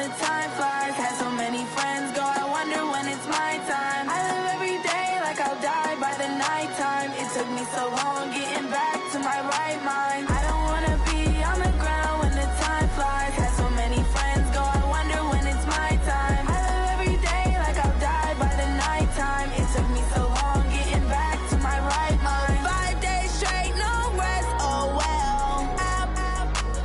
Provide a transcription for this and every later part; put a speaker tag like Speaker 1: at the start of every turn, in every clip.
Speaker 1: the time flies. Had so many friends go, I wonder when it's my time. I live every day like I'll die by the nighttime. It took me so long getting back to my right mind. I don't wanna be on the ground when the time flies. Had so many friends go, I wonder when it's my time. I live every day like I'll die by the nighttime. It took me so long getting back to my right mind. 5 days straight, no rest, oh well. I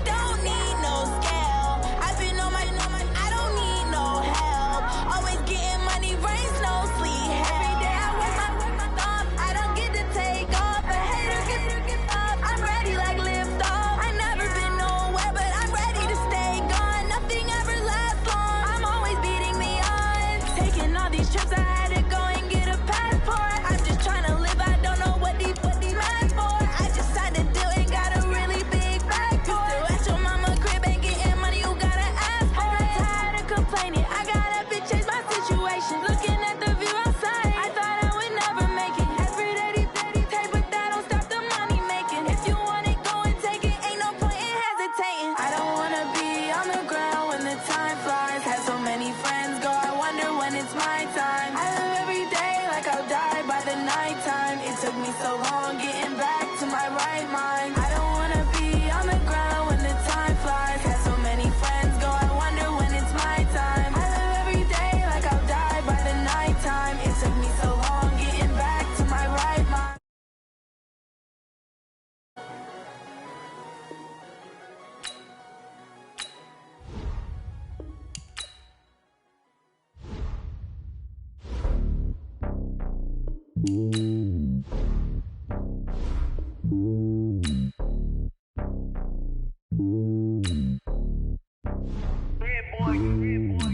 Speaker 1: don't need no scale. I've been on my, I don't need no help. Always getting money, rains, no sleep. Every day I work my thumb. I don't get to take off. A hater get up. I'm ready like lift off. I never been nowhere, but I'm ready to stay gone. Nothing ever lasts long. I'm always beating the odds. Taking all these trips, I had to go and get a passport. I'm just trying to live. I don't know what these mad for. I just had to do and got a really big bag for it. Still at your mama crib ain't getting money, you gotta ask for it. Tired of complaining, I gotta bitch change my situation. Looking at the view outside, I thought I would never make it. Every day take, but that don't stop the money making. If you want it, go and take it. Ain't no point in hesitating. I don't wanna be on the ground when the time flies. Had so many friends go, I wonder when it's my time. I live every day like I'll die by the nighttime. It took me so long getting back to my right mind. I don't wanna be on the ground when the time flies. Had so many friends go, I wonder when it's my time. I live every day like I'll die by the nighttime. It took me so long getting back to my right mind.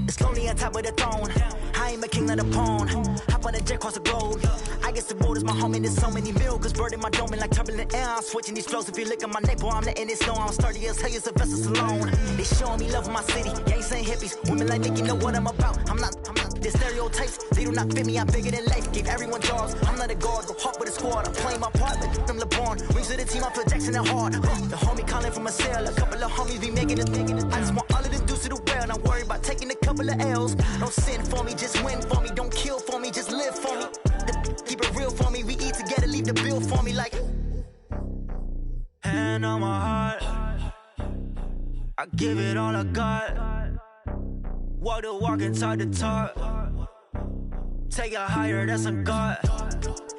Speaker 2: It's lonely on top of the throne. I ain't a king of the pawn. Hop on a jet across the globe. I guess the road is my home and there's so many miracles burning my dome and like turbulent air. I'm switching these flows. If you look at my neck, boy, I'm letting it snow. I'm sturdy as hell, as Sylvester Stallone. They showing me love in my city. Ain't saying hippies. Women like Nick, you know what I'm about. I'm not. The stereotypes, they do not fit me. I'm bigger than life. Gave everyone jobs. I'm not a guard. Go hard with a squad. I'm playing my part like I'm LeBron. Rings to the team. I feel Jackson and hard. The homie calling from a cell. A couple of homies be making it. I just want all of them dudes to the well. Not worry about taking a couple of L's. Don't sin for me, just win for me. Don't kill for me, just live for me. Keep it real for me. We eat together, leave the bill for me like. Hand on my heart, I give it all I got. Walk the walk and talk the talk. Take it higher, that's a God.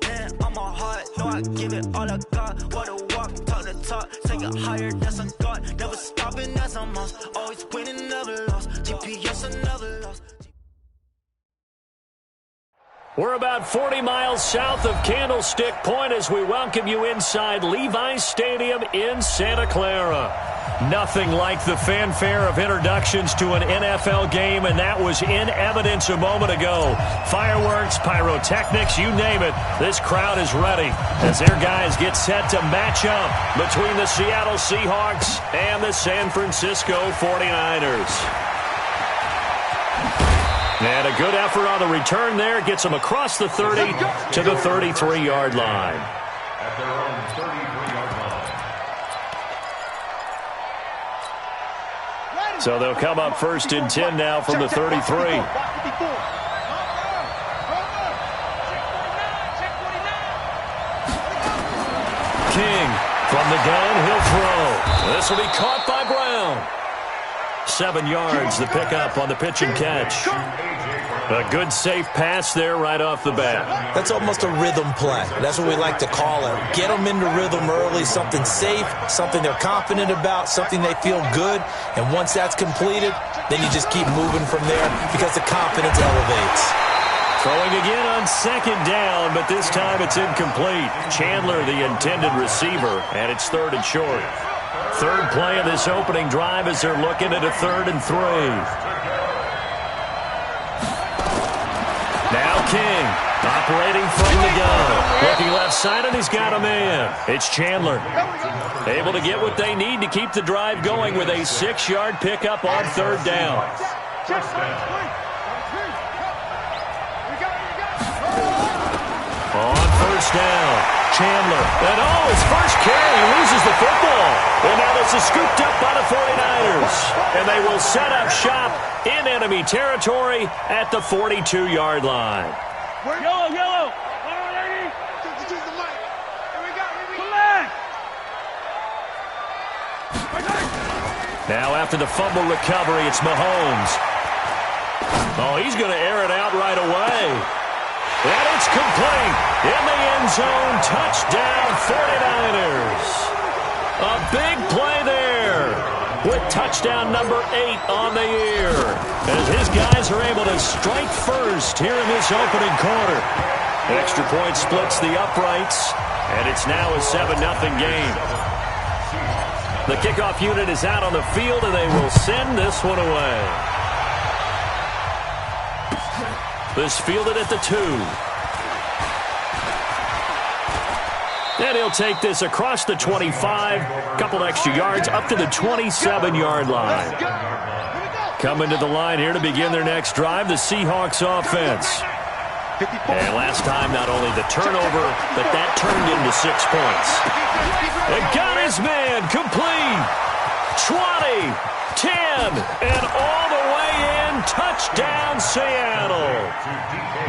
Speaker 2: Hand on my heart, no, I give it all I got. Walk the walk, talk the talk. Take it higher, that's a God. Never stopping, that's a must. Always winning, never lost. GPS, I never lost.
Speaker 3: We're about 40 miles south of Candlestick Point as we welcome you inside Levi's Stadium in Santa Clara. Nothing like the fanfare of introductions to an NFL game, and that was in evidence a moment ago. Fireworks, pyrotechnics, you name it. This crowd is ready as their guys get set to match up between the Seattle Seahawks and the San Francisco 49ers. And a good effort on the return there gets them across the 30 to the 33-yard line.
Speaker 4: At their own 33-yard line.
Speaker 3: So they'll come up first and 10 now from the 33. King from the gun, he'll throw. This will be caught by Brown. 7 yards, the pickup on the pitch and catch. A good, safe pass there right off the bat.
Speaker 5: That's almost a rhythm play. That's what we like to call it. Get them into rhythm early, something safe, something they're confident about, something they feel good. And once that's completed, then you just keep moving from there because the confidence elevates.
Speaker 3: Throwing again on second down, but this time it's incomplete. Chandler, the intended receiver, and it's 3rd and short. Third play of this opening drive as they're looking at a 3rd and 3. Now King, operating from the gun. Looking left side, and he's got a man. It's Chandler. Able to get what they need to keep the drive going with a 6-yard pickup on 3rd down. On 1st down, Chandler. And his first carry, loses the football. And now this is scooped up by the 49ers. And they will set up shop in enemy territory at the 42-yard line.
Speaker 6: Yellow, yellow. All right, lady. Just the mic. Here we go.
Speaker 3: Now after the fumble recovery, it's Mahomes. Oh, he's going to air it out right away. And it's complete. In the end zone, touchdown 49ers. A big play there with touchdown number 8 on the year. As his guys are able to strike first here in this opening quarter. Extra point splits the uprights, and it's now a 7-0 game. The kickoff unit is out on the field, and they will send this one away. This fielded at the 2. And he'll take this across the 25, couple extra yards up to the 27-yard line. Coming to the line here to begin their next drive, the Seahawks offense. And last time, not only the turnover, but that turned into 6 points. And got his man complete. 20, 10, and all the way in. Touchdown, Seattle.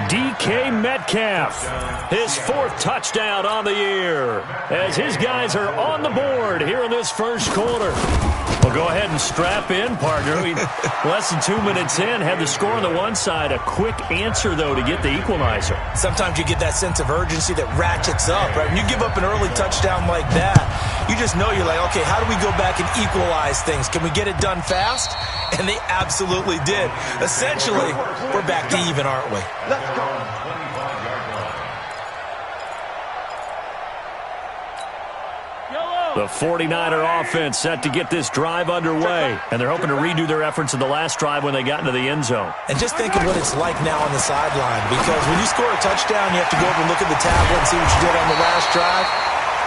Speaker 3: DK Metcalf, his 4th touchdown on the year, as his guys are on the board here in this first quarter. Well, go ahead and strap in, partner. Less than 2 minutes in, had the score on the one side. A quick answer, though, to get the equalizer.
Speaker 5: Sometimes you get that sense of urgency that ratchets up, right? When you give up an early touchdown like that, you just know you're like, okay, how do we go back and equalize things? Can we get it done fast? And they absolutely did. Essentially, we're back to even, aren't we?
Speaker 6: Let's go.
Speaker 3: The 49er offense set to get this drive underway, and they're hoping to redo their efforts in the last drive when they got into the end zone.
Speaker 5: And just think of what it's like now on the sideline, because when you score a touchdown, you have to go over and look at the tablet and see what you did on the last drive.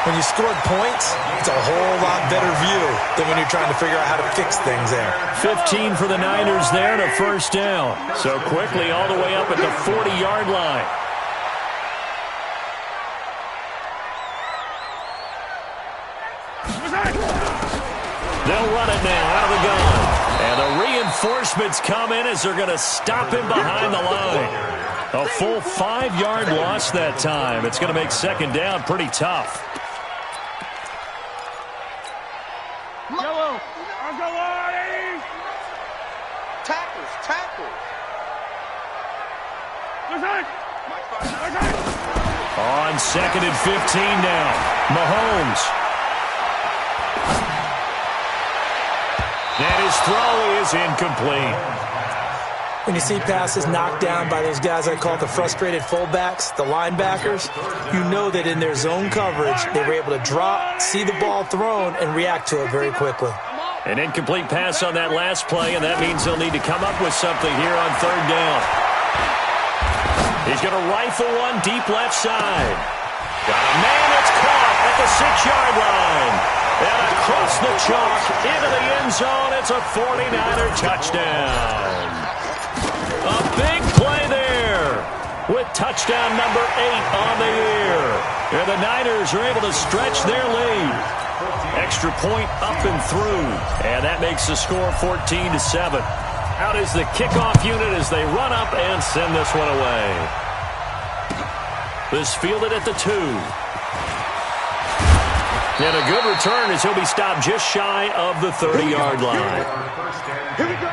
Speaker 5: When you scored points, it's a whole lot better view than when you're trying to figure out how to fix things there.
Speaker 3: 15 for the Niners there and a first down. So quickly all the way up at the 40-yard line. They'll run it now out of the gun. And the reinforcements come in as they're going to stop him behind the line. A full 5-yard loss that time. It's going to make second down pretty tough.
Speaker 6: Yellow. I'll go on. Tackles.
Speaker 3: On 2nd and 15 now. Mahomes. And his throw is incomplete.
Speaker 5: When you see passes knocked down by those guys I call the frustrated fullbacks, the linebackers, you know that in their zone coverage, they were able to drop, see the ball thrown, and react to it very quickly.
Speaker 3: An incomplete pass on that last play, and that means they'll need to come up with something here on 3rd down. He's going to rifle one deep left side. Got a man that's caught at the 6-yard line. And across the chalk into the end zone, it's a 49er touchdown. A big play there with touchdown number 8 on the year. And the Niners are able to stretch their lead. Extra point up and through. And that makes the score 14-7. Out is the kickoff unit as they run up and send this one away. This fielded at the 2. And a good return as he'll be stopped just shy of the 30-yard line.
Speaker 6: Here we go.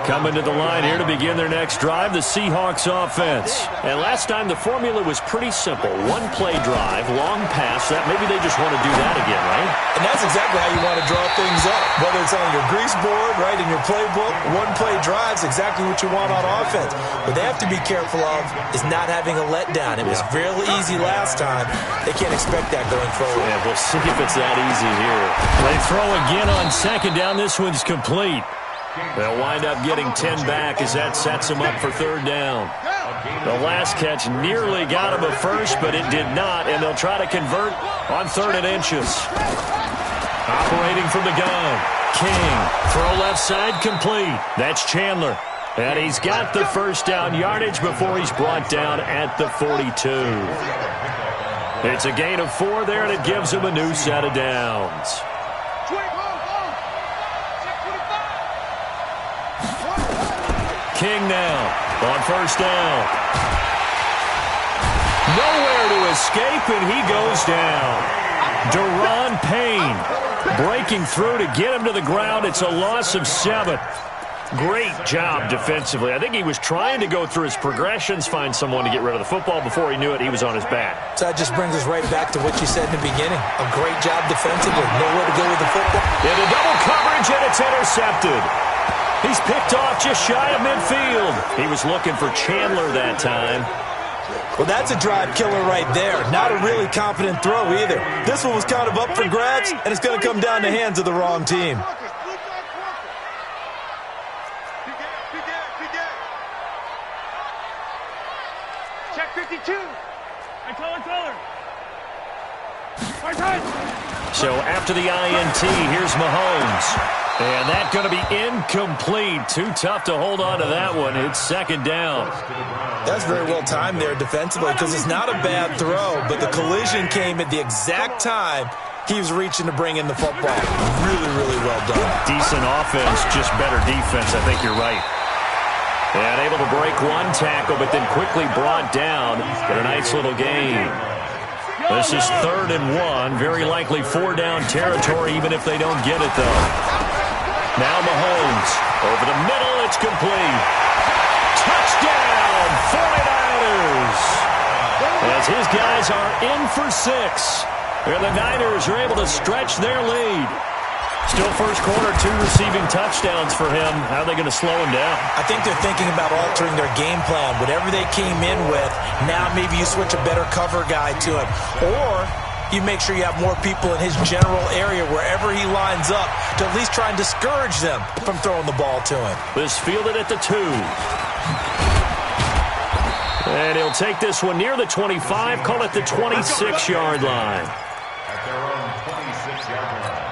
Speaker 3: Coming to the line here to begin their next drive, the Seahawks offense. And last time the formula was pretty simple. One play drive, long pass. That maybe they just want to do that again, right?
Speaker 5: And that's exactly how you want to draw things up. Whether it's on your grease board, right, in your playbook, one play drive's exactly what you want on offense. What they have to be careful of is not having a letdown. It was fairly easy last time. They can't expect that going forward.
Speaker 3: Yeah, we'll see if it's that easy here. They throw again on 2nd down. This one's complete. They'll wind up getting 10 back as that sets them up for 3rd down. The last catch nearly got him a first, but it did not, and they'll try to convert on 3rd and inches. Operating from the gun. King, throw left side complete. That's Chandler. And he's got the first down yardage before he's brought down at the 42. It's a gain of 4 there, and it gives him a new set of downs. King now on first down. Nowhere to escape, and he goes down. Deron Payne breaking through to get him to the ground. It's a loss of 7. Great job defensively. I think he was trying to go through his progressions, find someone to get rid of the football. Before he knew it, he was on his back.
Speaker 5: So that just brings us right back to what you said in the beginning. A great job defensively. Nowhere to go with the football.
Speaker 3: Into double coverage, and it's intercepted. He's picked off just shy of midfield. He was looking for Chandler that time.
Speaker 5: Well, that's a drive killer right there. Not a really confident throw either. This one was kind of up for grabs, and it's going to come down the hands of the wrong team.
Speaker 6: Check 52. And color.
Speaker 3: So after the INT, here's Mahomes. And that's going to be incomplete. Too tough to hold on to that one. It's second down.
Speaker 5: That's very well timed there defensively because it's not a bad throw, but the collision came at the exact time he was reaching to bring in the football. Really, really well done.
Speaker 3: Decent offense, just better defense. I think you're right. And able to break one tackle, but then quickly brought down. But a nice little gain. This is 3rd and 1. Very likely 4-down territory, even if they don't get it, though. Now Mahomes. Over the middle, it's complete. Touchdown, 49ers. As his guys are in for 6. And the Niners are able to stretch their lead. Still first quarter, 2 receiving touchdowns for him. How are they going to slow him down?
Speaker 5: I think they're thinking about altering their game plan. Whatever they came in with, now maybe you switch a better cover guy to him. Or you make sure you have more people in his general area wherever he lines up to at least try and discourage them from throwing the ball to him.
Speaker 3: This fielded at the 2. And he'll take this one near the 25, call it the 26-yard line.
Speaker 4: At their own 26-yard line.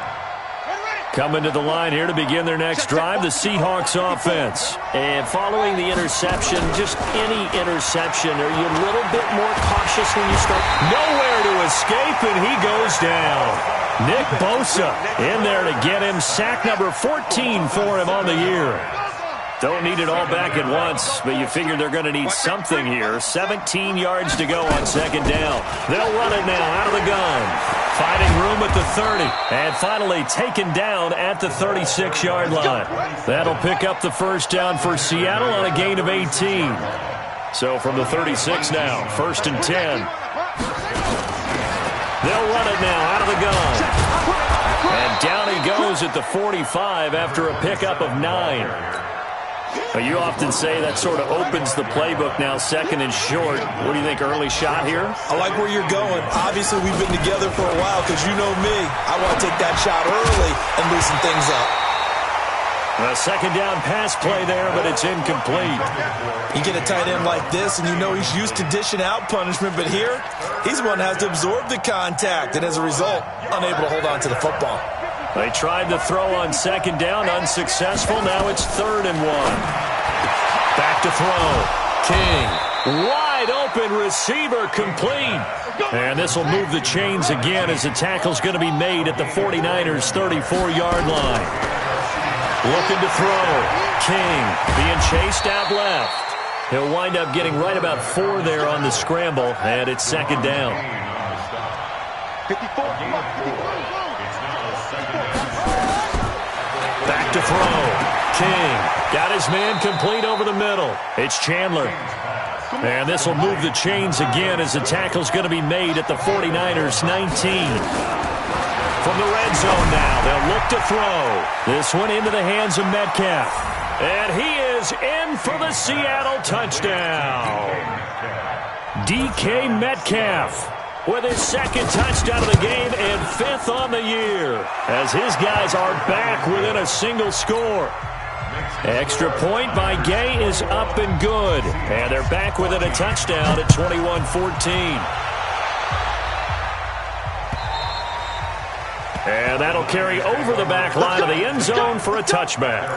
Speaker 3: Coming to the line here to begin their next drive, the Seahawks offense. And following the interception, just any interception, are you a little bit more cautious when you start? Nowhere to escape, and he goes down. Nick Bosa in there to get him. Sack number 14 for him on the year. Don't need it all back at once, but you figure they're going to need something here. 17 yards to go on second down. They'll run it now out of the gun. Finding room at the 30. And finally taken down at the 36-yard line. That'll pick up the first down for Seattle on a gain of 18. So from the 36 now, 1st and 10. They'll run it now out of the gun. And down he goes at the 45 after a pickup of 9. But you often say that sort of opens the playbook now, 2nd and short. What do you think, early shot here?
Speaker 5: I like where you're going. Obviously, we've been together for a while because you know me. I want to take that shot early and loosen things up.
Speaker 3: A 2nd down pass play there, but it's incomplete.
Speaker 5: You get a tight end like this, and you know he's used to dishing out punishment, but here, he's the one that has to absorb the contact, and as a result, unable to hold on to the football.
Speaker 3: They tried to throw on 2nd down, unsuccessful. Now it's 3rd and 1. Back to throw. King, wide open receiver, complete. And this will move the chains again as the tackle's going to be made at the 49ers' 34-yard line. Looking to throw. King being chased out left. He'll wind up getting right about 4 there on the scramble, and it's 2nd down.
Speaker 6: 54.
Speaker 3: Back to throw. King got his man complete over the middle. It's Chandler. And this will move the chains again as the tackle's going to be made at the 49ers' 19. From the red zone now, they'll look to throw. This one into the hands of Metcalf. And he is in for the Seattle touchdown. DK Metcalf with his 2nd touchdown of the game and 5th on the year, as his guys are back within a single score. Extra point by Gay is up and good, and they're back within a touchdown at 21-14. And that'll carry over the back line of the end zone for a touchback.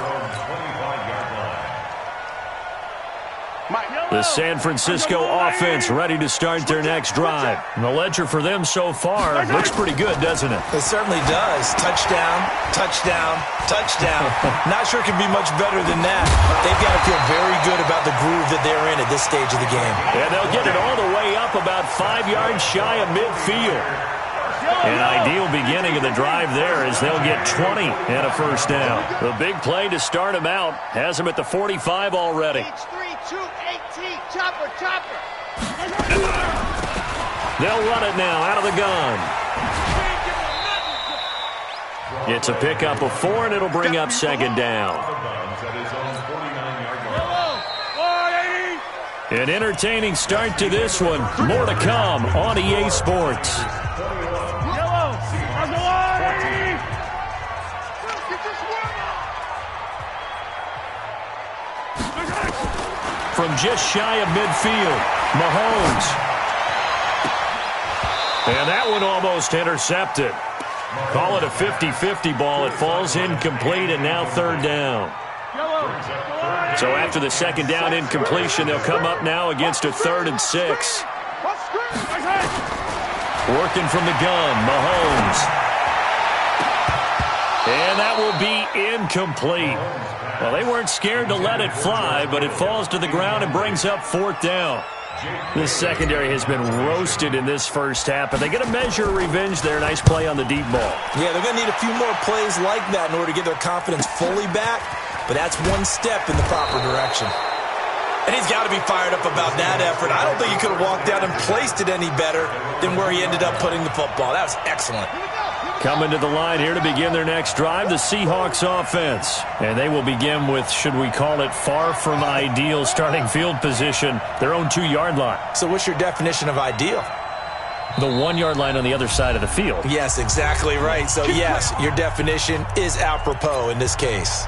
Speaker 6: Mike.
Speaker 3: The San Francisco offense ready to start their next drive. And the ledger for them so far looks pretty good, doesn't it?
Speaker 5: It certainly does. Touchdown, touchdown, touchdown. Not sure it can be much better than that. They've got to feel very good about the groove that they're in at this stage of the game.
Speaker 3: And they'll get it all the way up about 5 yards shy of midfield. An ideal beginning of the drive there as they'll get 20 and a first down. The big play to start him out has him at the 45 already.
Speaker 6: Chopper.
Speaker 3: They'll run it now out of the gun. It's a pickup of 4, and it'll bring up second down. An entertaining start to this one. More to come on EA Sports. From just shy of midfield, Mahomes. And that one almost intercepted. Call it a 50-50 ball. It falls incomplete, and now third down. So after the second down incompletion, they'll come up now against a 3rd and 6. Working from the gun, Mahomes. And that will be incomplete. Well, they weren't scared to let it fly, but it falls to the ground and brings up 4th down. This secondary has been roasted in this first half, but they get a measure of revenge there. Nice play on the deep ball.
Speaker 5: Yeah, they're going to need a few more plays like that in order to get their confidence fully back, but that's one step in the proper direction. And he's got to be fired up about that effort. I don't think he could have walked out and placed it any better than where he ended up putting the football. That was excellent.
Speaker 3: Coming to the line here to begin their next drive, the Seahawks offense. And they will begin with, should we call it, far from ideal starting field position, their own 2-yard line.
Speaker 5: So what's your definition of ideal?
Speaker 3: The 1-yard line on the other side of the field.
Speaker 5: Yes, exactly right. So, yes, your definition is apropos in this case.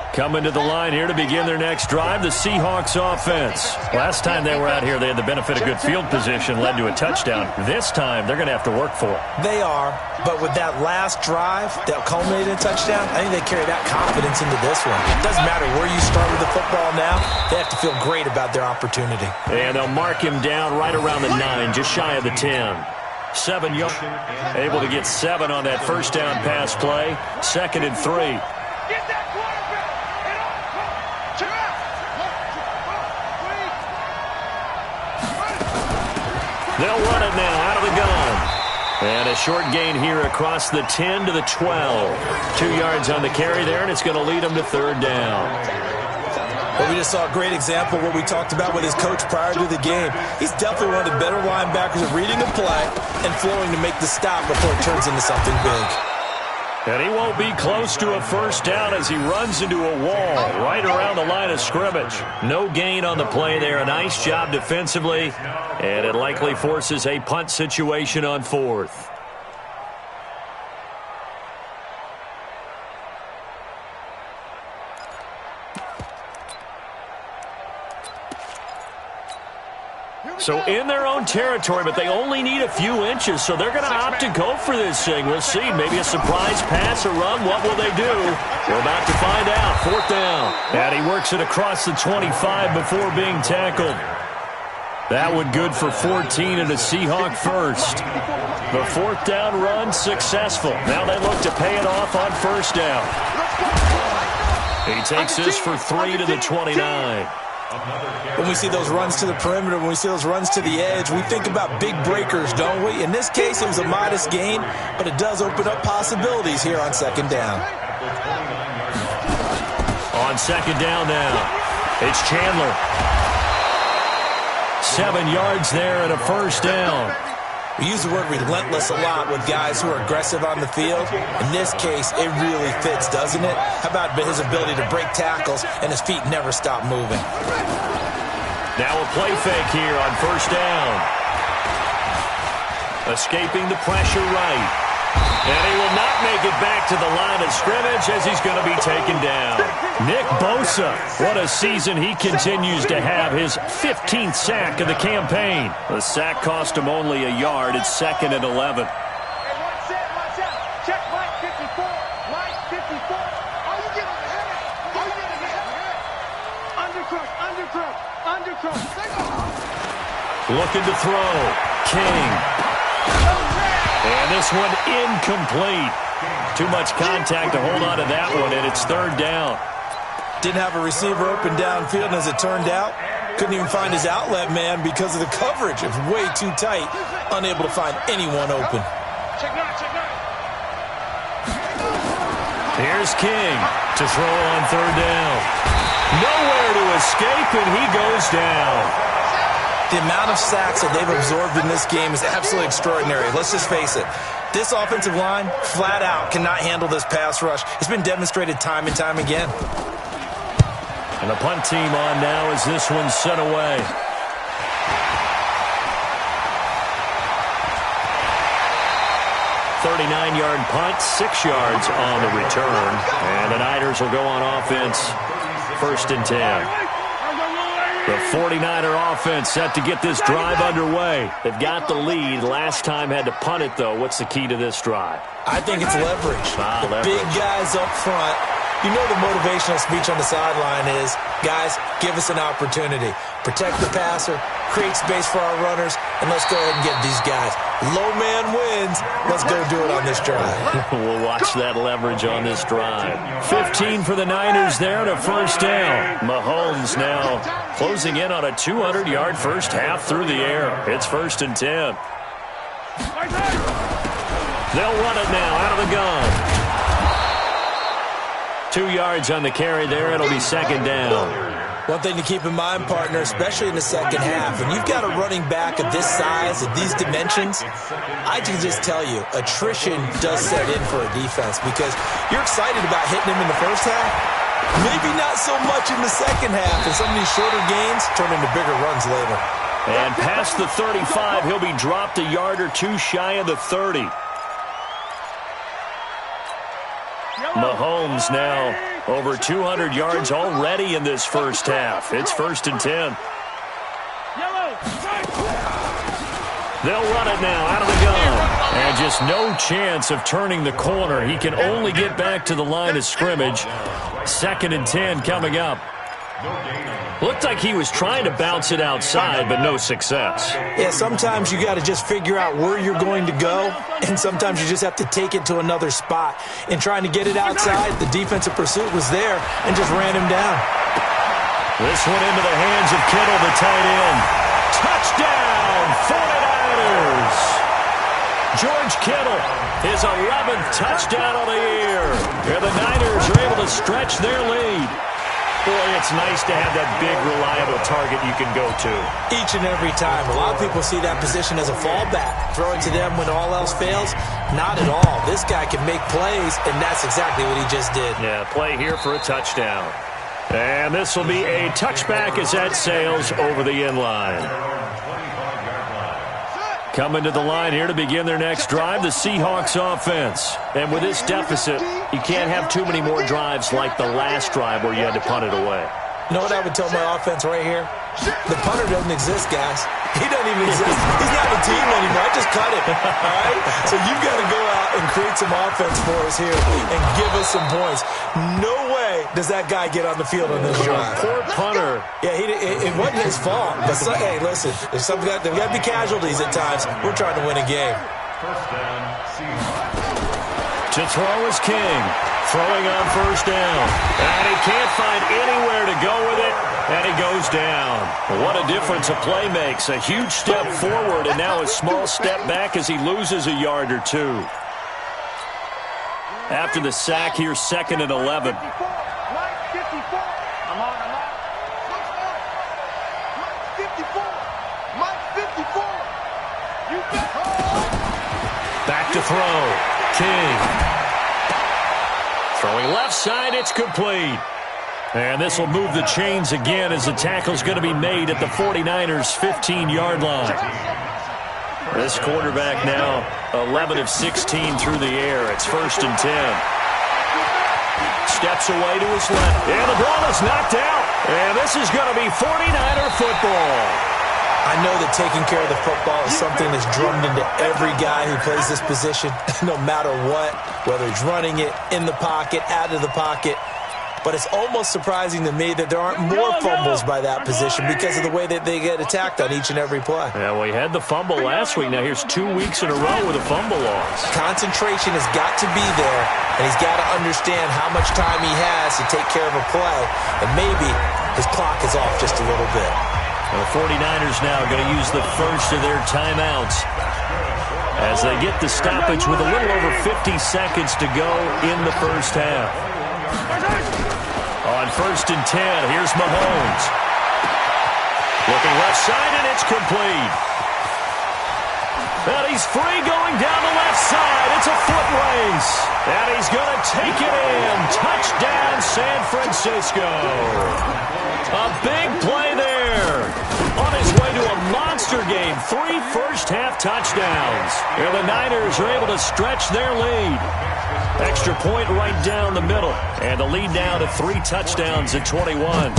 Speaker 3: Coming to the line here to begin their next drive, the Seahawks offense. Last time they were out here, they had the benefit of good field position, led to a touchdown. This time, they're going to have to work for it.
Speaker 5: They are, but with that last drive that culminated in a touchdown, I think they carry that confidence into this one. It doesn't matter where you start with the football now, they have to feel great about their opportunity.
Speaker 3: And they'll mark him down right around the 9, just shy of the 10. 7 yards, able to get 7 on that first down pass play. 2nd and 3. They'll run it now out of the gun. And a short gain here across the 10 to the 12. 2 yards on the carry there, and it's going to lead them to third down.
Speaker 5: Well, we just saw a great example of what we talked about with his coach prior to the game. He's definitely one of the better linebackers at reading a play and flowing to make the stop before it turns into something big.
Speaker 3: And he won't be close to a first down as he runs into a wall right around the line of scrimmage. No gain on the play there. A nice job defensively, and it likely forces a punt situation on 4th. So in their own territory, but they only need a few inches, so they're going to opt to go for this thing. We'll see. Maybe a surprise pass or run. What will they do? We're about to find out. 4th down. And he works it across the 25 before being tackled. That one good for 14 and a Seahawk first. The 4th down run successful. Now they look to pay it off on first down. He takes this for 3 to the 29.
Speaker 5: When we see those runs to the perimeter, when we see those runs to the edge, we think about big breakers, don't we? In this case, it was a modest gain, but it does open up possibilities here on second down.
Speaker 3: On second down now, it's Chandler. 7 yards there and a first down.
Speaker 5: We use the word relentless a lot with guys who are aggressive on the field. In this case, it really fits, doesn't it? How about his ability to break tackles and his feet never stop moving?
Speaker 3: Now a play fake here on first down. Escaping the pressure right. And he will not make it back to the line of scrimmage as he's going to be taken down. Nick Bosa, what a season he continues to have. His 15th sack of the campaign. The sack cost him only a yard. It's 2nd and 11.
Speaker 6: Check line 54. Line 54.
Speaker 3: Looking to throw. King. And this one incomplete. Too much contact to hold on to that one, and it's third down.
Speaker 5: Didn't have a receiver open downfield, and as it turned out, couldn't even find his outlet man because of the coverage. It was way too tight, unable to find anyone open.
Speaker 3: Here's King to throw on third down. Nowhere to escape, and he goes down.
Speaker 5: The amount of sacks that they've absorbed in this game is absolutely extraordinary. Let's just face it. This offensive line, flat out, cannot handle this pass rush. It's been demonstrated time and time again.
Speaker 3: And the punt team on now as this one's sent away. .39-yard punt, 6 yards on the return. And the Niners will go on offense, 1st and 10. The 49er offense set to get this drive underway. They've got the lead. Last time had to punt it, though. What's the key to this drive?
Speaker 5: I think it's leverage.
Speaker 3: Leverage.
Speaker 5: Big guys up front. You know the motivational speech on the sideline is, guys, give us an opportunity. Protect the passer, create space for our runners, and let's go ahead and get these guys. Low man wins. Let's go do it on this drive.
Speaker 3: We'll watch that leverage on this drive. 15 for the Niners there to first down. Mahomes now closing in on a 200-yard first half through the air. It's 1st and 10. They'll run it now out of the gun. 2 yards on the carry there. It'll be 2nd down.
Speaker 5: One thing to keep in mind, partner, especially in the second half, when you've got a running back of this size, of these dimensions, I can just tell you, attrition does set in for a defense because you're excited about hitting him in the first half. Maybe not so much in the second half, and some of these shorter gains turn into bigger runs later.
Speaker 3: And past the 35, he'll be dropped a yard or two shy of the 30. Mahomes now over 200 yards already in this first half. It's 1st and 10. They'll run it now out of the gun. And just no chance of turning the corner. He can only get back to the line of scrimmage. 2nd and 10 coming up. Looked like he was trying to bounce it outside, but no success.
Speaker 5: Yeah, sometimes you got to just figure out where you're going to go, and sometimes you just have to take it to another spot. In trying to get it outside, the defensive pursuit was there and just ran him down.
Speaker 3: This one into the hands of Kittle, the tight end. Touchdown, 49ers! George Kittle, his 11th touchdown of the year. And the Niners are able to stretch their lead. Boy, it's nice to have that big, reliable target you can go to.
Speaker 5: Each and every time. A lot of people see that position as a fallback. Throw it to them when all else fails. Not at all. This guy can make plays, and that's exactly what he just did.
Speaker 3: Yeah, play here for a touchdown. And this will be a touchback as that sails over the end line. Coming to the line here to begin their next drive, the Seahawks offense. And with this deficit, you can't have too many more drives like the last drive where you had to punt it away.
Speaker 5: You know what I would tell my offense right here? The punter doesn't exist, guys. He doesn't even exist. He's not a team anymore. I just cut him. All right? So you've got to go out and create some offense for us here and give us some points. No way does that guy get on the field on this drive.
Speaker 3: Poor punter.
Speaker 5: Yeah, it wasn't his fault. But hey, listen, there's got to be casualties at times. We're trying to win a game.
Speaker 3: To throw is King. Throwing on first down. And he can't find anywhere to go with it. And he goes down. What a difference a play makes. A huge step forward and now a small step back as he loses a yard or two. After the sack here, 2nd and 11. Back to throw. King. Throwing left side, it's complete. And this will move the chains again as the tackle's going to be made at the 49ers' 15-yard line. This quarterback now 11 of 16 through the air. It's 1st and 10. Steps away to his left. And the ball is knocked out. And this is going to be 49er football.
Speaker 5: I know that taking care of the football is something that's drummed into every guy who plays this position, no matter what, whether he's running it, in the pocket, out of the pocket. but it's almost surprising to me that there aren't more fumbles by that position because of the way that they get attacked on each and every play.
Speaker 3: Yeah, well, he had the fumble last week. Now here's 2 weeks in a row with a fumble loss.
Speaker 5: Concentration has got to be there, and he's got to understand how much time he has to take care of a play, and maybe his clock is off just a little bit.
Speaker 3: The 49ers now going to use the first of their timeouts as they get the stoppage with a little over 50 seconds to go in the first half. On 1st and 10, here's Mahomes. Looking left side, and it's complete. And he's free going down the left side. It's a foot race. And he's going to take it in. Touchdown, San Francisco. A big play there. On his way to a monster game. 3 first-half touchdowns. And the Niners are able to stretch their lead. Extra point right down the middle. And the lead now to 3 touchdowns at 21.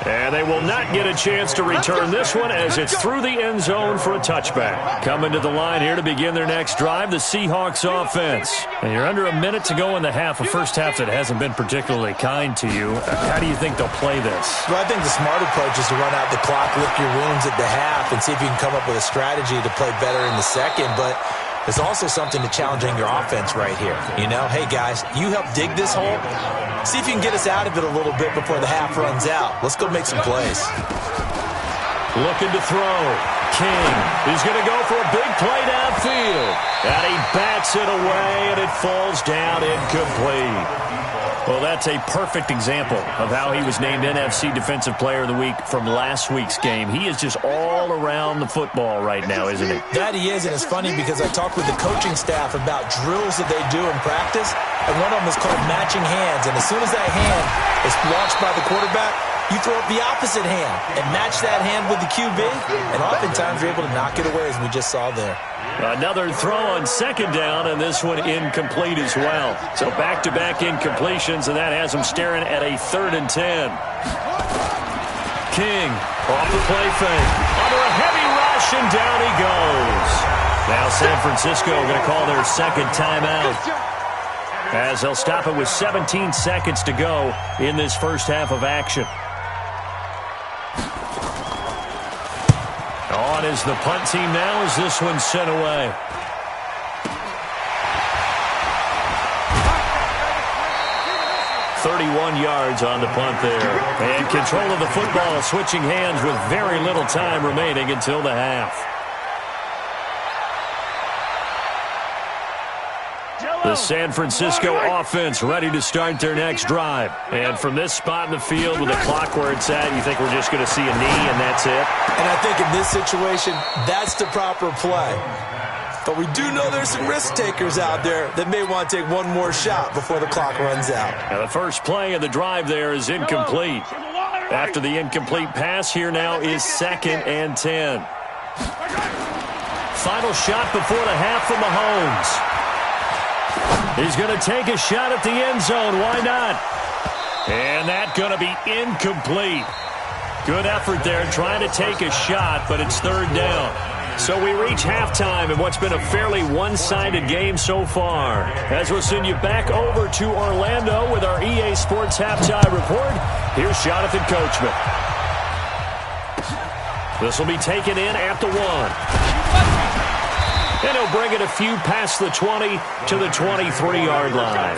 Speaker 3: And they will not get a chance to return this one as it's through the end zone for a touchback. Coming to the line here to begin their next drive, the Seahawks offense. And you're under a minute to go in the half, a first half that hasn't been particularly kind to you. How do you think they'll play this?
Speaker 5: Well, I think the smart approach is to run out the clock, lick your wounds at the half, and see if you can come up with a strategy to play better in the second. But there's also something to challenging your offense right here. You know, hey, guys, you help dig this hole. See if you can get us out of it a little bit before the half runs out. Let's go make some plays.
Speaker 3: Looking to throw. King is going to go for a big play downfield. And he bats it away, and it falls down incomplete. Well, that's a perfect example of how he was named NFC Defensive Player of the Week from last week's game. He is just all around the football right now, isn't he?
Speaker 5: That he is, and it's funny because I talked with the coaching staff about drills that they do in practice, and one of them is called matching hands. And as soon as that hand is watched by the quarterback, you throw up the opposite hand and match that hand with the QB, and oftentimes you're able to knock it away, as we just saw there.
Speaker 3: Another throw on 2nd down, and this one incomplete as well. So back-to-back incompletions, and that has them staring at a 3rd and 10. King off the play fake. Under a heavy rush, and down he goes. Now San Francisco going to call their 2nd timeout, as they'll stop it with 17 seconds to go in this first half of action. On is the punt team now as this one's sent away. .31 yards on the punt there. And control of the football, switching hands with very little time remaining until the half. The San Francisco offense ready to start their next drive. And from this spot in the field with the clock where it's at, you think we're just going to see a knee and that's it?
Speaker 5: And I think in this situation, that's the proper play. But we do know there's some risk takers out there that may want to take one more shot before the clock runs out.
Speaker 3: Now the first play of the drive there is incomplete. After the incomplete pass, here now is 2nd and 10. Final shot before the half from Mahomes. He's going to take a shot at the end zone. Why not? And that's going to be incomplete. Good effort there trying to take a shot, but it's 3rd down. So we reach halftime in what's been a fairly one-sided game so far. As we'll send you back over to Orlando with our EA Sports Halftime Report, here's Jonathan Coachman. This will be taken in at the 1. And he'll bring it a few past the 20 to the 23-yard line.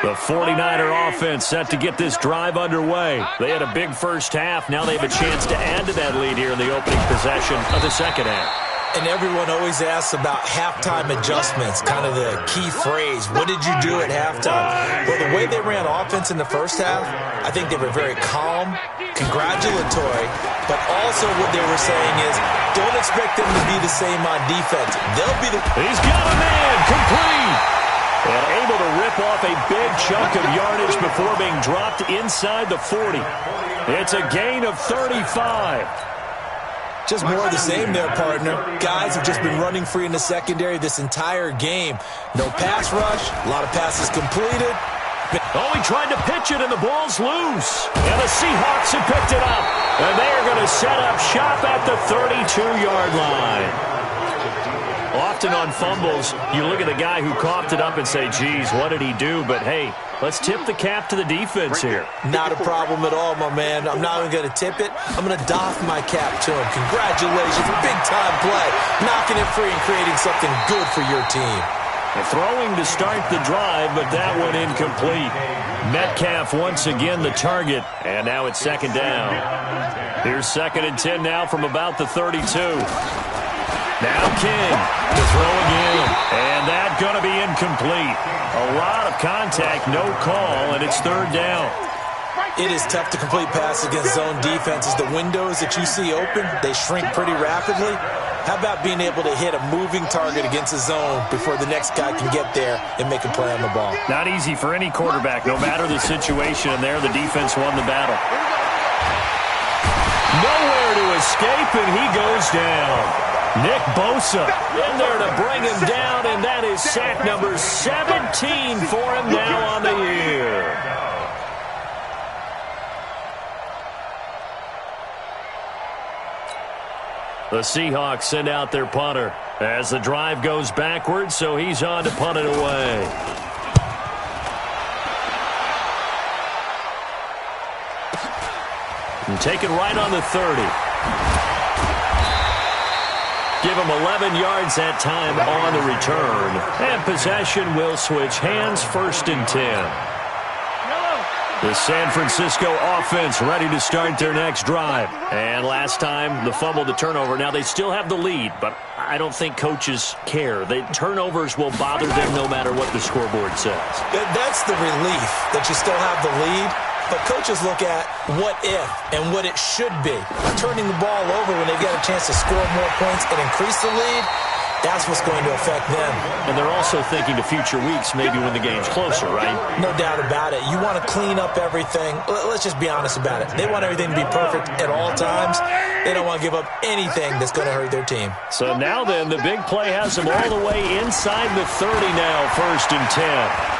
Speaker 3: The 49er offense set to get this drive underway. They had a big first half. Now they have a chance to add to that lead here in the opening possession of the second half.
Speaker 5: And everyone always asks about halftime adjustments, kind of the key phrase. What did you do at halftime? Well, the way they ran offense in the first half, I think they were very calm, congratulatory, but also what they were saying is don't expect them to be the same on defense. They'll be the...
Speaker 3: He's got a man, complete. And able to rip off a big chunk of yardage before being dropped inside the 40. It's a gain of 35.
Speaker 5: Just more of the same there, partner. Guys have just been running free in the secondary this entire game. No pass rush, a lot of passes completed.
Speaker 3: Oh, he tried to pitch it, and the ball's loose. And the Seahawks have picked it up. And they are going to set up shop at the 32-yard line. Often on fumbles, you look at the guy who coughed it up and say, geez, what did he do? But, hey, let's tip the cap to the defense here.
Speaker 5: Not a problem at all, my man. I'm not even going to tip it. I'm going to doff my cap to him. Congratulations. Big-time play. Knocking it free and creating something good for your team.
Speaker 3: Throwing to start the drive, but that one incomplete. Metcalf once again the target, and now it's second down. Here's 2nd and 10 now from about the 32. Now King to throw again, and that's going to be incomplete. A lot of contact, no call, and it's 3rd down.
Speaker 5: It is tough to complete passes against zone defenses. The windows that you see open, they shrink pretty rapidly. How about being able to hit a moving target against a zone before the next guy can get there and make a play on the ball?
Speaker 3: Not easy for any quarterback, no matter the situation, and there the defense won the battle. Nowhere to escape, and he goes down. Nick Bosa in there to bring him down, and that is sack number 17 for him now on the year. The Seahawks send out their punter as the drive goes backwards, so he's on to punt it away. And take it right on the 30. Give him 11 yards that time on the return. And possession will switch hands, 1st and 10. The San Francisco offense ready to start their next drive. And last time, the fumble, the turnover. Now, they still have the lead, but I don't think coaches care. The turnovers will bother them no matter what the scoreboard says.
Speaker 5: That's the relief that you still have the lead. But coaches look at what if and what it should be. Turning the ball over when they've got a chance to score more points and increase the lead, that's what's going to affect them.
Speaker 3: And they're also thinking to future weeks, maybe when the game's closer, right?
Speaker 5: No doubt about it. You want to clean up everything. Let's just be honest about it. They want everything to be perfect at all times. They don't want to give up anything that's going to hurt their team.
Speaker 3: So now then, the big play has them all the way inside the 30 now, 1st and 10.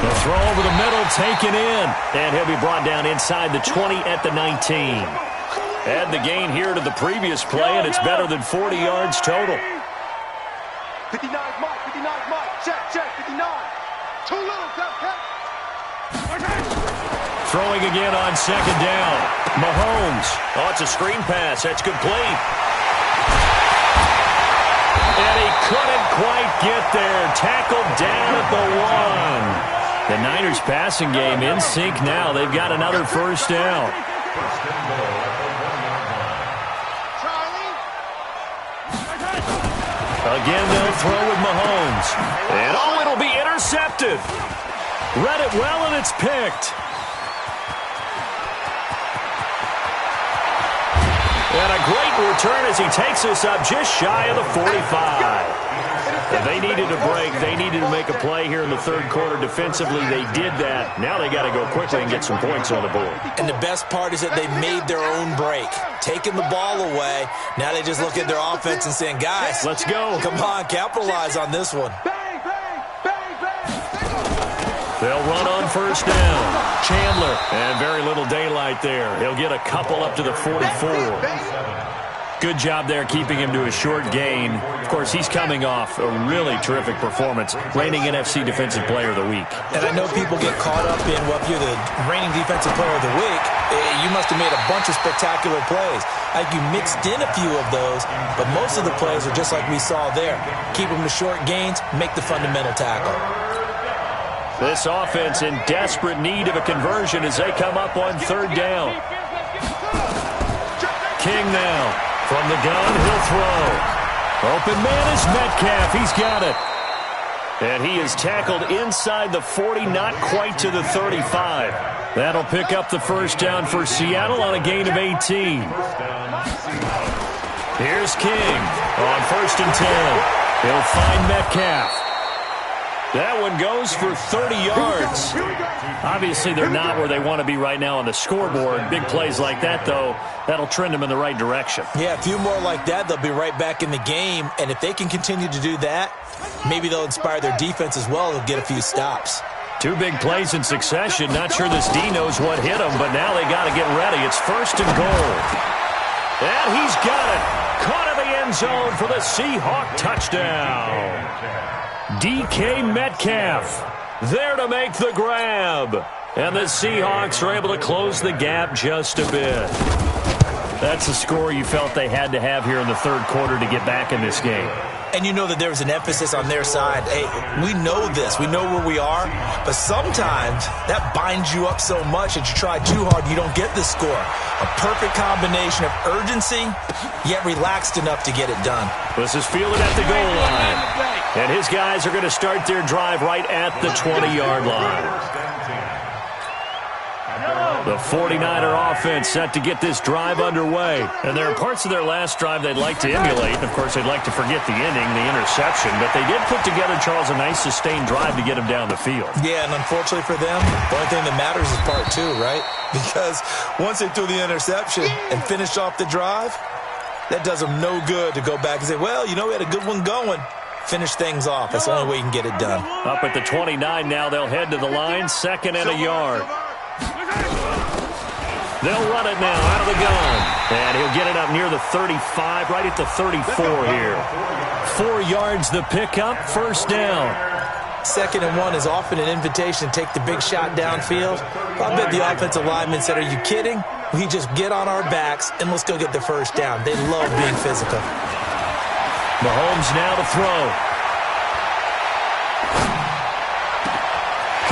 Speaker 3: The throw over the middle, taken in. And he'll be brought down inside the 20 at the 19. Add the gain here to the previous play, and it's better than 40 yards total.
Speaker 6: 59 mark, 59 mark. Check, 59. Too little, cut.
Speaker 3: Throwing again on 2nd down. Mahomes. Oh, it's a screen pass. That's complete. And he couldn't quite get there. Tackled down at the 1. The Niners passing game in sync now. They've got another 1st down. Again, they'll throw with Mahomes. And oh, it'll be intercepted. Read it well, and it's picked. And a great return as he takes us up just shy of the 45. If they needed a break, they needed to make a play here in the 3rd quarter defensively. They did that. Now they got to go quickly and get some points on the board.
Speaker 5: And the best part is that they made their own break. Taking the ball away. Now they just look at their offense and saying, guys,
Speaker 3: let's go.
Speaker 5: Come on, capitalize on this one.
Speaker 3: They'll run on 1st down. Chandler, and very little daylight there. He'll get a couple up to the 44. Good job there keeping him to a short gain. Of course, he's coming off a really terrific performance, reigning NFC Defensive Player of the Week.
Speaker 5: And I know people get caught up in, well, if you're the reigning Defensive Player of the Week, you must have made a bunch of spectacular plays. I think you mixed in a few of those, but most of the plays are just like we saw there. Keep them to short gains, make the fundamental tackle.
Speaker 3: This offense in desperate need of a conversion as they come up on 3rd down. King now. From the gun, he'll throw. Open man is Metcalf. He's got it. And he is tackled inside the 40, not quite to the 35. That'll pick up the 1st down for Seattle on a gain of 18. Here's King on 1st and 10. He'll find Metcalf. That one goes for 30 yards. Obviously, they're not where they want to be right now on the scoreboard. Big plays like that, though, that'll trend them in the right direction.
Speaker 5: Yeah, a few more like that, they'll be right back in the game. And if they can continue to do that, maybe they'll inspire their defense as well. They'll get a few stops.
Speaker 3: Two big plays in succession. Not sure this D knows what hit him, but now they got to get ready. It's 1st and goal. And he's got it. Caught in the end zone for the Seahawk touchdown. DK Metcalf there to make the grab. And the Seahawks are able to close the gap just a bit. That's the score you felt they had to have here in the third quarter to get back in this game.
Speaker 5: And you know that there was an emphasis on their side. Hey, we know this. We know where we are. But sometimes that binds you up so much that you try too hard, you don't get the score. A perfect combination of urgency, yet relaxed enough to get it done.
Speaker 3: This is fielded at the goal line. And his guys are going to start their drive right at the 20-yard line. The 49er offense set to get this drive underway. And there are parts of their last drive they'd like to emulate. Of course, they'd like to forget the inning, the interception. But they did put together, Charles, a nice sustained drive to get them down the field.
Speaker 5: Yeah, and unfortunately for them, the only thing that matters is part two, right? Because once they threw the interception and finished off the drive, that does them no good to go back and say, well, you know, we had a good one going. Finish things off. That's the only way you can get it done.
Speaker 3: Up at the 29 now, they'll head to the line, 2nd and a yard. They'll run it now out of the gun. And he'll get it up near the 35, right at the 34 here. 4 yards the pickup, 1st down.
Speaker 5: 2nd and 1 is often an invitation to take the big shot downfield. I bet the offensive lineman said, are you kidding? We just get on our backs and let's go get the 1st down. They love being physical.
Speaker 3: Mahomes now to throw.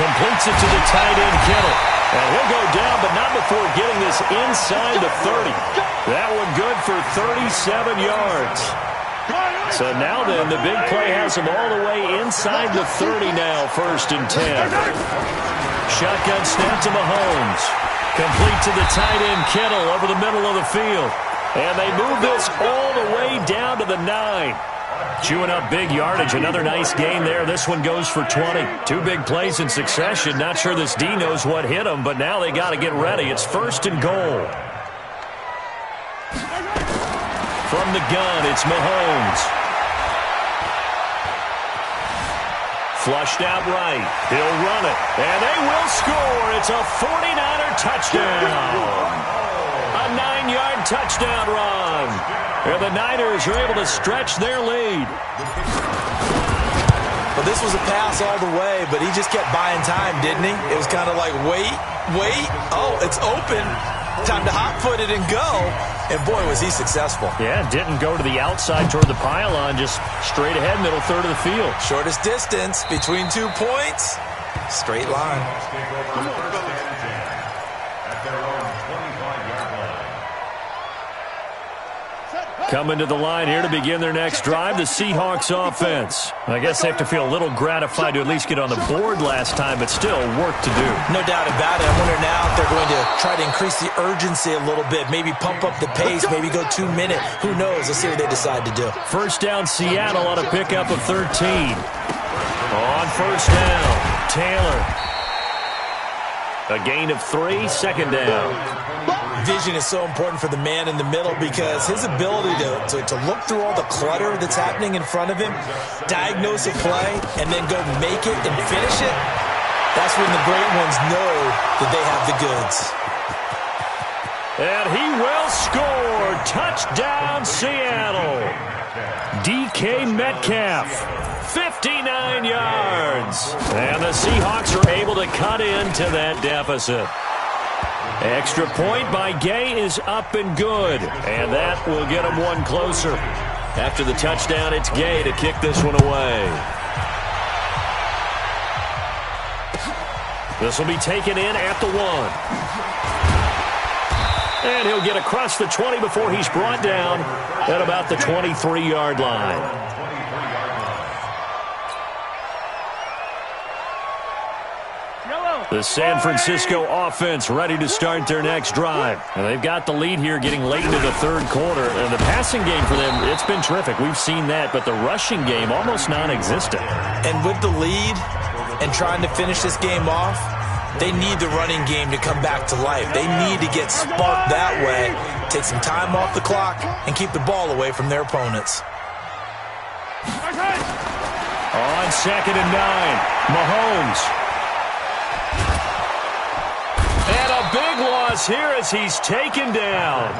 Speaker 3: Completes it to the tight end, Kittle. And he'll go down, but not before getting this inside the 30. That one good for 37 yards. So now then, the big play has him all the way inside the 30 now, 1st and 10. Shotgun snap to Mahomes. Complete to the tight end, Kittle, over the middle of the field. And they move this all the way down to the 9. Chewing up big yardage. Another nice gain there. This one goes for 20. 2 big plays in succession. Not sure this D knows what hit them, but now they got to get ready. It's 1st and goal. From the gun, it's Mahomes. Flushed out right. He'll run it. And they will score. It's a 49er touchdown. A 9-yard touchdown run. And the Niners are able to stretch their lead.
Speaker 5: Well, this was a pass all the way, but he just kept buying time, didn't he? It was kind of like, wait. Oh, it's open. Time to hot-foot it and go. And, boy, was he successful.
Speaker 3: Yeah, didn't go to the outside toward the pylon, just straight ahead, middle third of the field.
Speaker 5: Shortest distance between 2 points. Straight line.
Speaker 3: Coming to the line here to begin their next drive, the Seahawks offense. I guess they have to feel a little gratified to at least get on the board last time, but still work to do.
Speaker 5: No doubt about it. I wonder now if they're going to try to increase the urgency a little bit, maybe pump up the pace, maybe go 2-minute. Who knows? Let's see what they decide to do.
Speaker 3: 1st down, Seattle on a pickup of 13. On 1st down, Taylor. A gain of 3, 2nd down.
Speaker 5: Vision is so important for the man in the middle because his ability to look through all the clutter that's happening in front of him, diagnose a play, and then go make it and finish it, that's when the great ones know that they have the goods.
Speaker 3: And he will score. Touchdown, Seattle. DK Metcalf, 59 yards. And the Seahawks are able to cut into that deficit. Extra point by Gay is up and good. And that will get them one closer. After the touchdown, it's Gay to kick this one away. This will be taken in at the 1. And he'll get across the 20 before he's brought down at about the 23-yard line. The San Francisco offense ready to start their next drive. And they've got the lead here getting late into the third quarter. And the passing game for them, it's been terrific. We've seen that. But the rushing game, almost non-existent.
Speaker 5: And with the lead and trying to finish this game off, they need the running game to come back to life. They need to get sparked that way, take some time off the clock, and keep the ball away from their opponents.
Speaker 3: On 2nd and 9, Mahomes. loss here as he's taken down.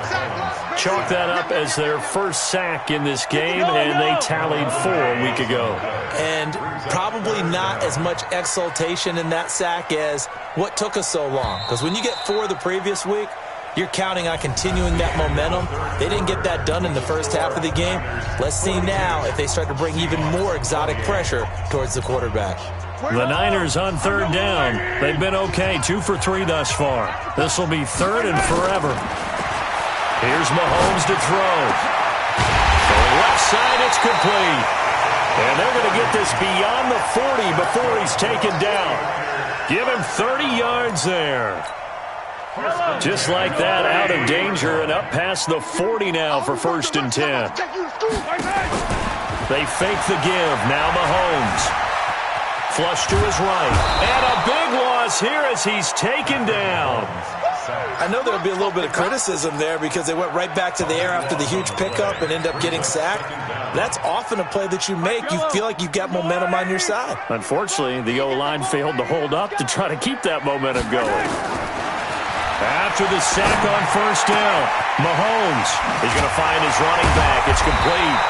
Speaker 3: Chalk that up as their first sack in this game, and they tallied 4 a week ago.
Speaker 5: And probably not as much exultation in that sack as what took us so long. Because when you get 4 the previous week, you're counting on continuing that momentum. They didn't get that done in the first half of the game. Let's see now if they start to bring even more exotic pressure towards the quarterback.
Speaker 3: The Niners on 3rd down. They've been okay, 2 for 3 thus far. This will be 3rd and forever. Here's Mahomes to throw. To the left side, it's complete. And they're going to get this beyond the 40 before he's taken down. Give him 30 yards there. Just like that, out of danger and up past the 40 now for 1st and 10. They fake the give. Now Mahomes. Flush to his right. And a big loss here as he's taken down.
Speaker 5: I know there'll be a little bit of criticism there because they went right back to the air after the huge pickup and end up getting sacked. That's often a play that you make. You feel like you've got momentum on your side.
Speaker 3: Unfortunately, the O-line failed to hold up to try to keep that momentum going. After the sack on 1st down, Mahomes is going to find his running back. It's complete.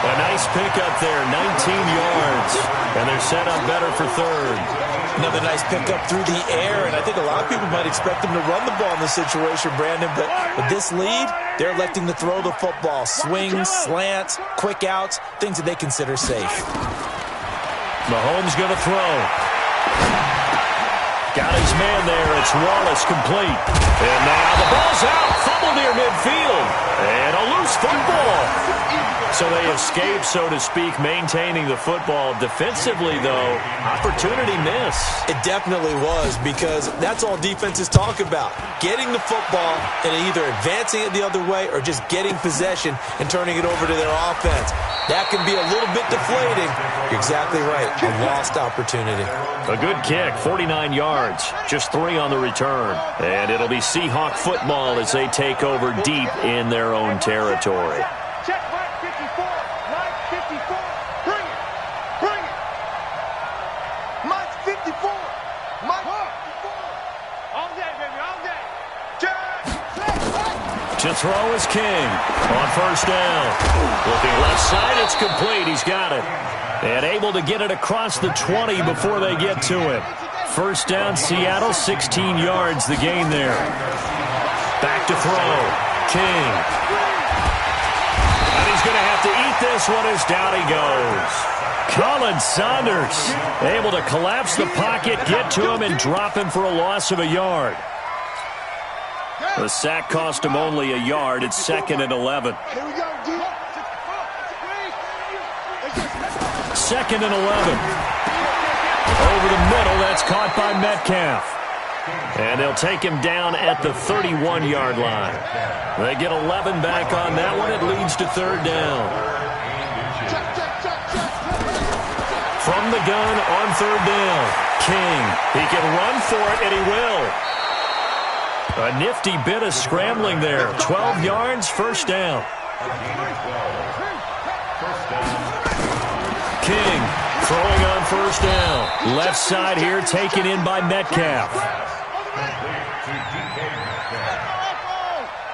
Speaker 3: A nice pickup there, 19 yards. And they're set up better for 3rd.
Speaker 5: Another nice pickup through the air, and I think a lot of people might expect them to run the ball in this situation, Brandon, but with this lead, they're electing to throw the football. Swings, slants, quick outs, things that they consider safe.
Speaker 3: Mahomes going to throw. Got his man there. It's Wallace complete. And now the ball's out. Fumble near midfield. And a loose football. So they escape, so to speak, maintaining the football. Defensively, though, opportunity miss.
Speaker 5: It definitely was, because that's all defenses talk about. Getting the football and either advancing it the other way or just getting possession and turning it over to their offense. That can be a little bit deflating. You're exactly right. A lost opportunity.
Speaker 3: A good kick, 49 yards. Just 3 on the return. And it'll be Seahawk football as they take over deep in their own territory.
Speaker 6: Check Mike 54. Mike 54. Bring it. Bring it. Mike 54. Mike 54. All day, baby. All day.
Speaker 3: To throw is King on 1st down. Looking left side, it's complete. He's got it. And able to get it across the 20 before they get to it. 1st down, Seattle, 16 yards the gain there. Back to throw. King. And he's going to have to eat this one as down he goes. Colin Saunders able to collapse the pocket, get to him, and drop him for a loss of a yard. The sack cost him only a yard. It's 2nd and 11. 2nd and 11. Over the middle, that's caught by Metcalf. And they'll take him down at the 31-yard line. They get 11 back on that one. It leads to 3rd down. From the gun on 3rd down. King. He can run for it, and he will. A nifty bit of scrambling there. 12 yards, 1st down. King throwing on 1st down. Left side here taken in by Metcalf.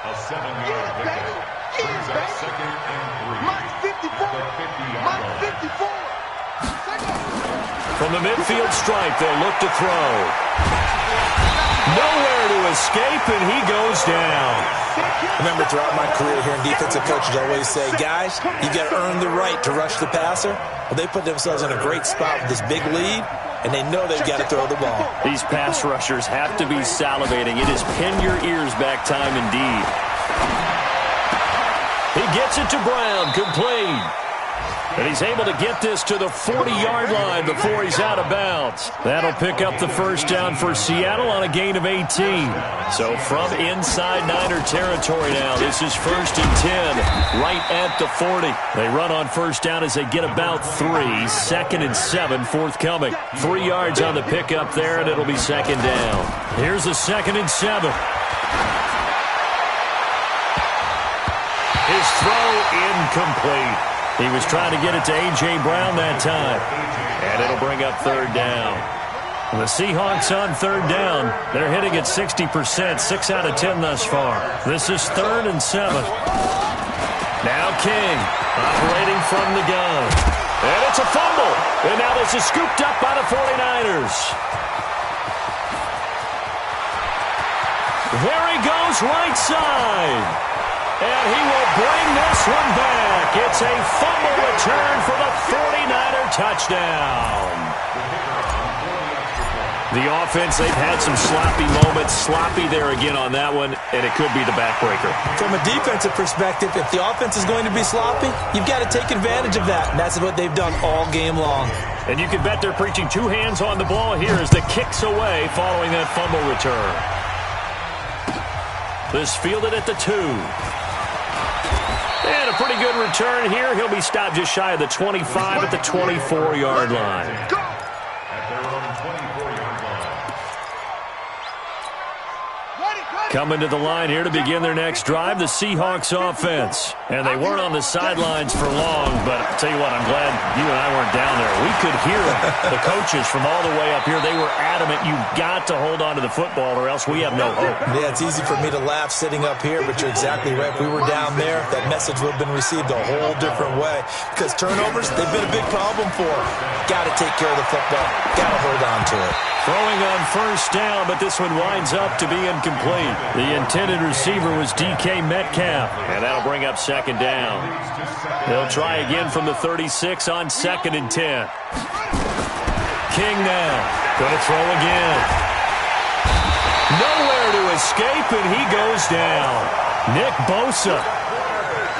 Speaker 4: A 7-yard pickup. Brings up 2nd and 3.
Speaker 6: Mike 54. Mike 54.
Speaker 3: From the midfield stripe, they'll look to throw. Nowhere to escape, and he goes down.
Speaker 5: Remember, throughout my career here in defensive coaches always say, guys, you got to earn the right to rush the passer. Well, they put themselves in a great spot with this big lead, and they know they've got to throw the ball.
Speaker 3: These pass rushers have to be salivating. It is pin your ears back time indeed. He gets it to Brown, complete. And he's able to get this to the 40-yard line before he's out of bounds. That'll pick up the 1st down for Seattle on a gain of 18. So from inside Niner territory now, this is 1st and 10, right at the 40. They run on 1st down as they get about 3. 2nd and 7 forthcoming. 3 yards on the pickup there, and it'll be 2nd down. Here's a 2nd and 7. His throw incomplete. He was trying to get it to A.J. Brown that time. And it'll bring up 3rd down. The Seahawks on third down. They're hitting at 60%, 6 out of 10 thus far. This is 3rd and 7. Now King operating from the gun. And it's a fumble. And now this is scooped up by the 49ers. There he goes, right side. And he will bring this one back. It's a fumble return for the 49er touchdown. The offense, they've had some sloppy moments. Sloppy there again on that one, and it could be the backbreaker.
Speaker 5: From a defensive perspective, if the offense is going to be sloppy, you've got to take advantage of that, and that's what they've done all game long.
Speaker 3: And you can bet they're preaching 2 hands on the ball here as the kick's away following that fumble return. This fielded at the 2. And a pretty good return here. He'll be stopped just shy of the 25 at the 24-yard line. Coming to the line here to begin their next drive, the Seahawks offense. And they weren't on the sidelines for long, but I'll tell you what, I'm glad you and I weren't down there. We could hear them. The coaches from all the way up here, they were adamant, you've got to hold on to the football or else we have no hope.
Speaker 5: Yeah, it's easy for me to laugh sitting up here, but you're exactly right. If we were down there, that message would have been received a whole different way. Because turnovers, they've been a big problem for them. Got to take care of the football. Got to hold on to it.
Speaker 3: Throwing on first down, but this one winds up to be incomplete. The intended receiver was DK Metcalf, and that'll bring up 2nd down. They'll try again from the 36 on 2nd and 10. King now, going to throw again. Nowhere to escape, and he goes down. Nick Bosa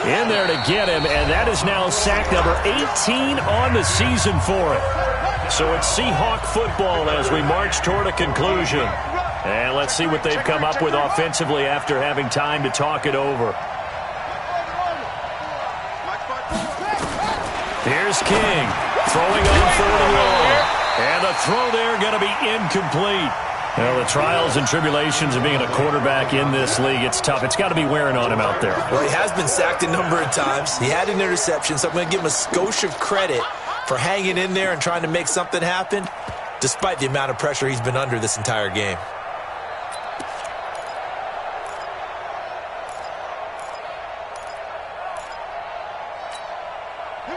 Speaker 3: in there to get him, and that is now sack number 18 on the season for it. So it's Seahawk football as we march toward a conclusion. And let's see what they've come up with offensively after having time to talk it over. Here's King throwing on 4th and long. And the throw there going to be incomplete. Well, the trials and tribulations of being a quarterback in this league, it's tough. It's got to be wearing on him out there.
Speaker 5: Well, he has been sacked a number of times. He had an interception, so I'm going to give him a skosh of credit for hanging in there and trying to make something happen, despite the amount of pressure he's been under this entire game.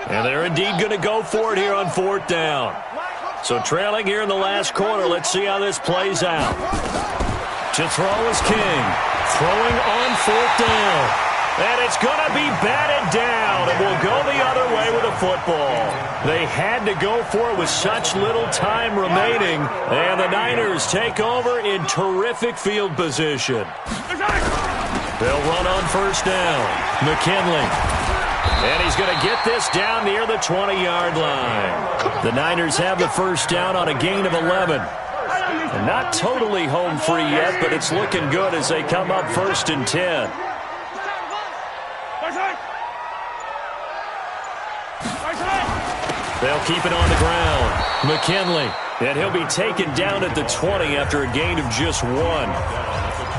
Speaker 3: And they're indeed going to go for it here on 4th down. So trailing here in the last quarter, let's see how this plays out. To throw is King. Throwing on 4th down. And it's going to be batted down. It will go the other way with the football. They had to go for it with such little time remaining. And the Niners take over in terrific field position. They'll run on first down. McKinley. And he's going to get this down near the 20-yard line. The Niners have the first down on a gain of 11. And not totally home free yet, but it's looking good as they come up 1st and 10. They'll keep it on the ground. McKinley. And he'll be taken down at the 20 after a gain of just 1.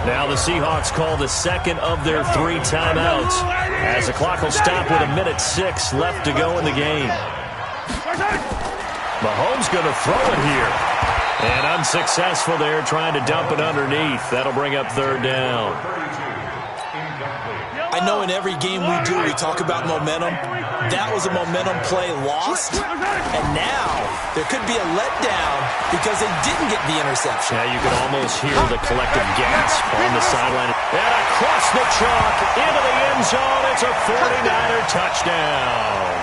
Speaker 3: Now the Seahawks call the 2nd of their 3 timeouts as the clock will stop with 1:06 left to go in the game. Mahomes going to throw it here. And unsuccessful there, trying to dump it underneath. That'll bring up 3rd down.
Speaker 5: I know in every game we do, we talk about momentum. That was a momentum play lost. And now there could be a letdown because they didn't get the interception.
Speaker 3: Yeah, you could almost hear the collective gasp on the sideline. And across the chalk into the end zone. It's a 49er touchdown.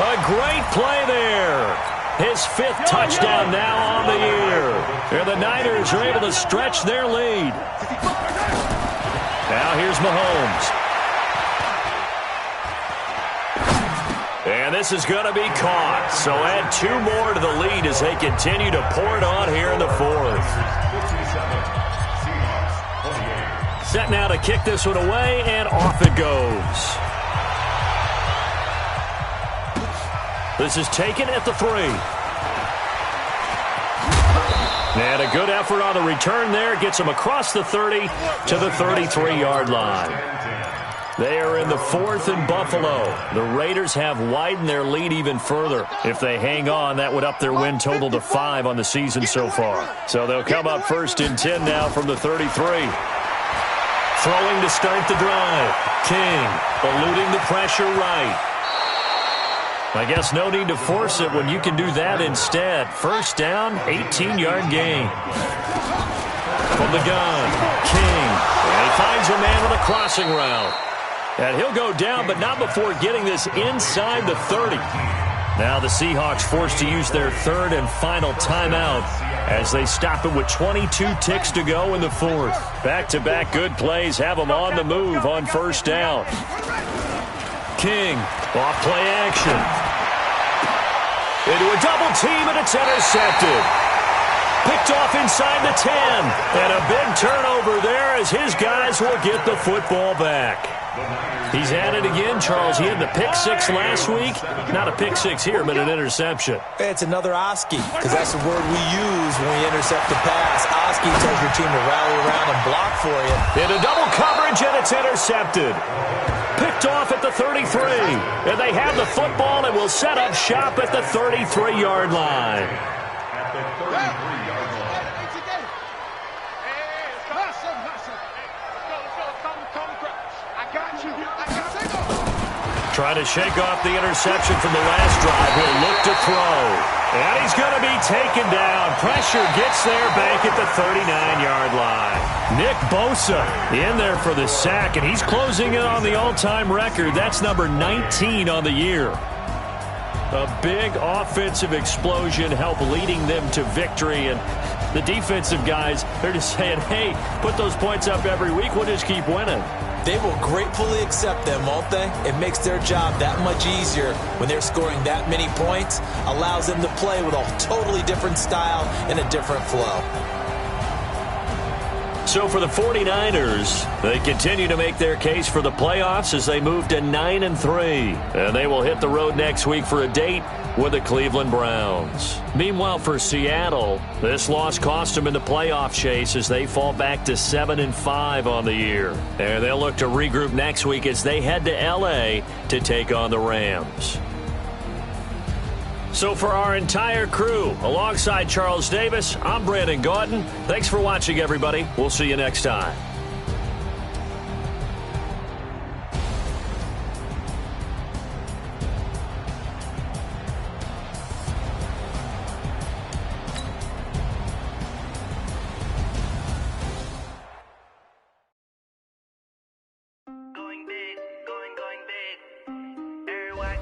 Speaker 3: A great play there. His 5th touchdown now on the year. And the Niners are able to stretch their lead. Now here's Mahomes. And this is going to be caught. So add 2 more to the lead as they continue to pour it on here in the 4th. Set now to kick this one away, and off it goes. This is taken at the 3. And a good effort on the return there. Gets him across the 30 to the 33-yard line. They are in the 4th in Buffalo. The Raiders have widened their lead even further. If they hang on, that would up their win total to 5 on the season so far. So they'll come up 1st and 10 now from the 33. Throwing to start the drive. King eluding the pressure right. I guess no need to force it when you can do that instead. 1st down, 18-yard gain. From the gun, King. And he finds a man with a crossing route. And he'll go down, but not before getting this inside the 30. Now the Seahawks forced to use their 3rd and final timeout as they stop it with 22 ticks to go in the 4th. Back-to-back good plays have them on the move on 1st down. King, off play action. Into a double team, and it's intercepted. Picked off inside the 10. And a big turnover there as his guys will get the football back. He's at it again, Charles. He had the pick 6 last week. Not a pick 6 here, but an interception.
Speaker 5: It's another Oski, because that's the word we use when we intercept the pass. Oski tells your team to rally around and block for you.
Speaker 3: Into double coverage, and it's intercepted. Picked off at the 33. And they have the football and will set up shop at the 33-yard line. Trying to shake off the interception from the last drive. He'll look to throw. And he's going to be taken down. Pressure gets there back at the 39-yard line. Nick Bosa in there for the sack, and he's closing in on the all-time record. That's number 19 on the year. A big offensive explosion helped leading them to victory, and the defensive guys, they're just saying, hey, put those points up every week. We'll just keep winning.
Speaker 5: They will gratefully accept them, won't they? It makes their job that much easier when they're scoring that many points. Allows them to play with a totally different style and a different flow.
Speaker 3: So for the 49ers, they continue to make their case for the playoffs as they move to 9-3. And they will hit the road next week for a date with the Cleveland Browns. Meanwhile, for Seattle, this loss cost them in the playoff chase as they fall back to 7-5 on the year. And they'll look to regroup next week as they head to L.A. to take on the Rams. So for our entire crew, alongside Charles Davis, I'm Brandon Gaudin. Thanks for watching, everybody. We'll see you next time.
Speaker 7: Going big, going big. Everywhere,